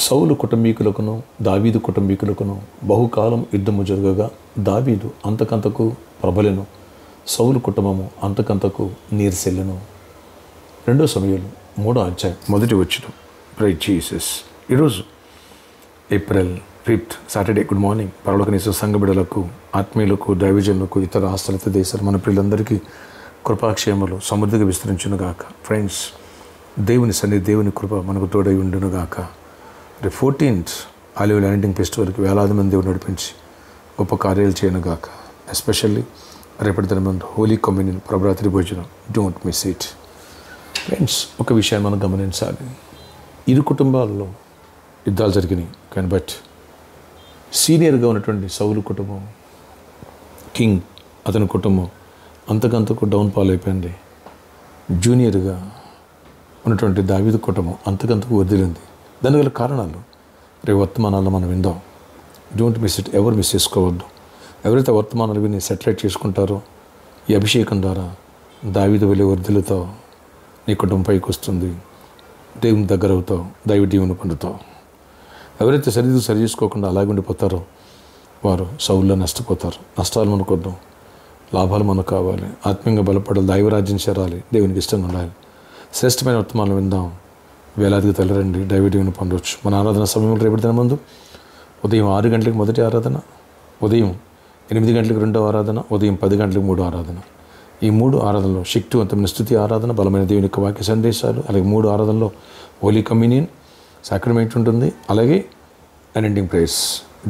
సౌలు కుటుంబీకులకును దావీదు కుటుంబీకులకును బహుకాలం యుద్ధము జరగగా దావీదు అంతకంతకు ప్రబలెను, సౌలు కుటుంబము అంతకంతకు నీర్సెల్లెను. 2 సమూయేలు 3వ అధ్యాయం 1వ వచనం. Praise Jesus. ఈరోజు April 5th Saturday. Good morning. పరలోకనీసు సంఘ బిడ్డలకు, ఆత్మీయులకు, దైవజనులకు, ఇతర ఆస్థలిత దేశాలు మన పిల్లలందరికీ కృపాక్షేమలు సమృద్ధిగా విస్తరించునుగాక. ఫ్రెండ్స్, దేవుని సన్నిధి, దేవుని కృప మనకు తోడై ఉండునుగాక. 14th ఆలివ్ ల్యాండింగ్ ఫెస్టివల్కి వేలాది మంది దేవుడు నడిపించి గొప్ప కార్యాలు చేయనుగాక. ఎస్పెషల్లీ రేపటి దిన ముందు హోలీ కమ్యూనియన్ ప్రభరాత్రి భోజనం. Don't miss it. ఫ్రెండ్స్, ఒక విషయాన్ని మనం గమనించాలి. ఇరు కుటుంబాల్లో యుద్ధాలు జరిగినాయి, కానీ బట్ సీనియర్గా ఉన్నటువంటి సౌలు కుటుంబం, కింగ్, అతని కుటుంబం అంతకంతకు డౌన్ ఫాల్ అయిపోయింది. జూనియర్గా ఉన్నటువంటి దావీదు కుటుంబం అంతకంతకు వదిలింది. దానివల్ల కారణాలు రేపు వర్తమానాల్లో మనం విందాం. Don't miss it. ఎవరు మిస్ చేసుకోవద్దు. ఎవరైతే వర్తమానాలు విని సెటిలైట్ చేసుకుంటారో ఈ అభిషేకం ద్వారా దావీదు వలె వర్ధిల్లుతావు, నీ కుటుంబం పైకి వస్తుంది, దేవుని దగ్గర అవుతావు, దైవ దీవెన పొందుతావు. ఎవరైతే సరి చేసుకోకుండా అలాగే ఉండిపోతారో వారు సౌల్లో నష్టపోతారు. నష్టాలు మనకొద్దాం, లాభాలు మనకు కావాలి, ఆత్మీయంగా బలపడాలి, దైవరాజ్యం చేరాలి, దేవునికి ఇష్టంగా ఉండాలి. శ్రేష్టమైన వర్తమానం విందాం. వేలాదిగా తలరండి, దైవ దీవెన పొందవచ్చు. మన ఆరాధన సమయంలో రేపటి దిన ముందు ఉదయం 6 గంటలకు మొదటి ఆరాధన, ఉదయం 8 గంటలకు 2వ ఆరాధన, ఉదయం 10 గంటలకు 3వ ఆరాధన. ఈ 3 ఆరాధనలో శక్తివంతమైన స్తుతి ఆరాధన, బలమైన దేవుని యొక్క వాక్య సందేశాలు, అలాగే 3 ఆరాధనలో హోలీ కమ్యూనియన్ సాక్రమెంట్ ఉంటుంది, అలాగే unending prayers.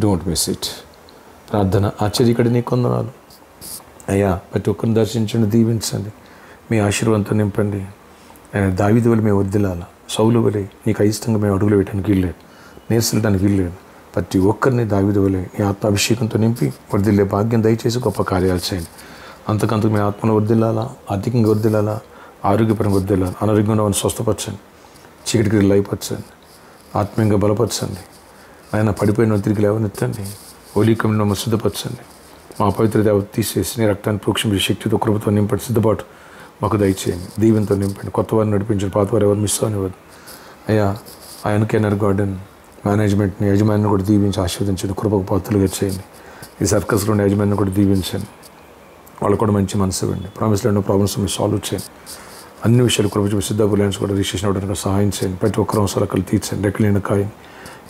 Don't miss it. ప్రార్థన. ఆశ్చర్యకడి నీ కొందనాలు అయ్యా, ప్రతి ఒక్కరిని దర్శించండి, దీవించండి, మీ ఆశీర్వాదంతో నింపండి. ఆయన దావీదు వలె మేము వర్ధిల్లాల, సౌలు వలె నీకు అయిష్టంగా మేము అడుగులు పెట్టడానికి వీల్లేదు, నేర్చడానికి వీల్లేదు. ప్రతి ఒక్కరిని దావీదు వలె ఈ ఆత్మాభిషేకంతో నింపి వర్ధిల్లే భాగ్యం దయచేసి గొప్ప కార్యాలు చేయండి. అంతకంతకు మీ ఆత్మను వర్ధిల్లాలా, ఆర్థికంగా వర్ధిల్లాలా, ఆరోగ్యపరంగా వర్ధిల్లాలి, అనారోగ్యంగా ఉన్న స్వస్థపరచండి, చీకటి క్రియలు లయపరచండి, ఆత్మీయంగా బలపరచండి. ఆయన పడిపోయిన తిరిగి లేవనెత్తండి, హోలీ కమ్యూనియన్ మమ్మల్ని సిద్ధపరచండి. మా పవిత్ర దేవత తీసేసి నీ రక్తాన్ని ప్రోక్షించే శక్తితో, కృపతో నింపండి, సిద్ధపాటు మాకు దయచేయండి, దీవెనతో నింపండి. కొత్త వారిని నడిపించండి, పాత వారు ఎవరు మిస్ అనివ్వద్దు అయ్యా. ఆయన కెనర్ గార్డెన్ మేనేజ్మెంట్ని, యజమానిని కూడా దీవించి ఆశీర్వదించండి, కృపకు పాత్రలుగా చేయండి. ఈ సర్కస్లో ఉన్న యజమానిని కూడా దీవించండి, వాళ్ళు కూడా మంచి మనసు ఇవ్వండి. ప్రామిస్లో ఉన్న ప్రాబ్లమ్స్ మీరు సాల్వ్ చేయండి. అన్ని విషయాలు కృప చూపి సిద్ధాపు ల్యాండ్స్ కూడా రిజిస్ట్రేషన్ అవ్వడానికి సహాయం చేయండి. ప్రతి ఒక్కరూ అవసరాలు తీర్చండి, రెక్కలేని కాయండి.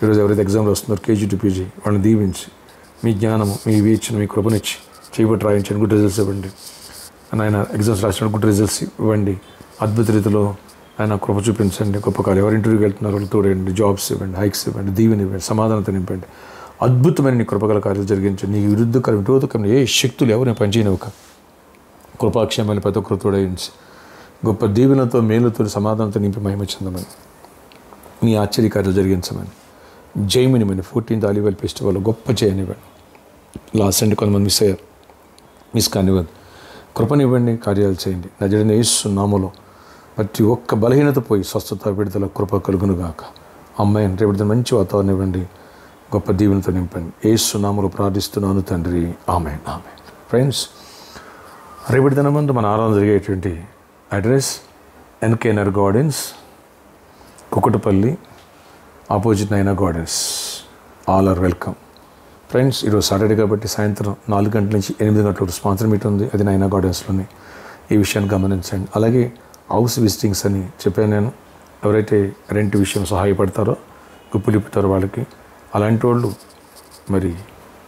ఈరోజు ఎవరైతే ఎగ్జామ్లో వస్తున్నారో కేజీ టు పీజీ, వాళ్ళని దీవించి మీ జ్ఞానము, మీ వీచను, మీ కృపనిచ్చి చేయబట్టి రాయించండి, గుడ్ రిజల్ట్స్ ఇవ్వండి. ఆయన ఎగ్జామ్స్ రాసిన గుడ్ రిజల్ట్స్ ఇవ్వండి. అద్భుత రీతిలో ఆయన కృప చూపించండి. గొప్ప కాలం ఎవరు ఇంటర్వ్యూకి వెళ్తున్నారో వాళ్ళు తోడండి, జాబ్స్ ఇవ్వండి, హైక్స్ ఇవ్వండి, దీవెని ఇవ్వండి, సమాధానంతో నింపండి. అద్భుతమైన నీ కృపగల కార్యాలు జరిగించండి. నీ విరోధకరం ఏ శక్తులు ఎవరిని పనిచేయనివ్వక కృపాక్షేమాలు ప్రతి ఒక్కరు తోడయించి గొప్ప దీవెనతో, మేలుతో, సమాధానంతో నింపి మహిమ చెందమని, మీ ఆశ్చర్యకార్యాలు జరిగించమని, జయమినిమని 14th ఆలివ్ ఫెస్టివల్ గొప్ప చేయనివ్వండి. లాస్ట్ అండ్ కొంతమంది మిస్ అయ్యారు, మిస్ కానివ్వండి, కృపనివ్వండి, కార్యాలు చేయండి. నజరేయుడైన యేసు నామములో ప్రతి ఒక్క బలహీనత పోయి స్వస్థత, విడుదల, కృప కలుగునుగాక. అమ్మాయిని రేపటి మంచి వాతావరణం ఇవ్వండి, గొప్ప దీవెనతో నింపండి. యేసు నామములో ప్రార్థిస్తున్నాను తండ్రి, ఆమేన్, ఆమేన్. ఫ్రెండ్స్, రేపటి దినం ముందు మన ఆరాధన జరిగేటువంటి అడ్రస్ ఎన్కేనర్ gardens, Kukatpally, opposite Naina gardens. All are welcome. Friends, ఈరోజు సాటర్డే కాబట్టి సాయంత్రం 4 గంటల నుంచి 8 గంటల వరకు స్పాన్సర్ మీట్ ఉంది, అది నైనా గార్డెన్స్లోని. ఈ విషయాన్ని గమనించండి. అలాగే హౌస్ విజిటింగ్స్ అని చెప్పాను నేను. ఎవరైతే రెంట్ విషయం సహాయపడతారో, గుప్పులిప్పుతారో వాళ్ళకి, అలాంటి వాళ్ళు మరి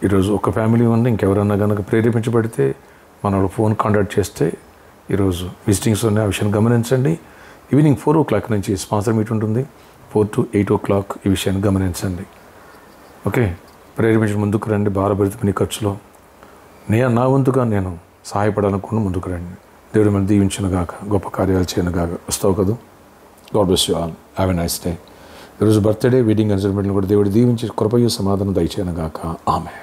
ఈరోజు ఒక ఫ్యామిలీ ఉంది, ఇంకెవరన్నా కనుక ప్రేరేపించబడితే మన ఫోన్ కాంటాక్ట్ చేస్తే ఈరోజు విజిటింగ్స్ ఉన్నాయి. ఆ విషయాన్ని గమనించండి. ఈవినింగ్ 4 o'clock నుంచి స్పాన్సర్ మీట్ ఉంటుంది, 4 to 8 o'clock. ఈ విషయాన్ని గమనించండి. ఓకే, ప్రేరేపించిన ముందుకు రండి. భారభరితమైన ఖర్చులో నా వంతుగా నేను సహాయపడాలనుకున్న ముందుకు రండి. దేవుడు మనం దీవించునుగాక, గొప్ప కార్యాలు చేయనుగాక. వస్తావు కదా. God bless you all. Have a nice day. ఈరోజు బర్త్డే, వెడ్డింగ్ అనౌన్స్మెంట్ని కూడా దేవుడు దీవించి కృపయు సమాధానం దయచేయనుగాక. ఆమేన్.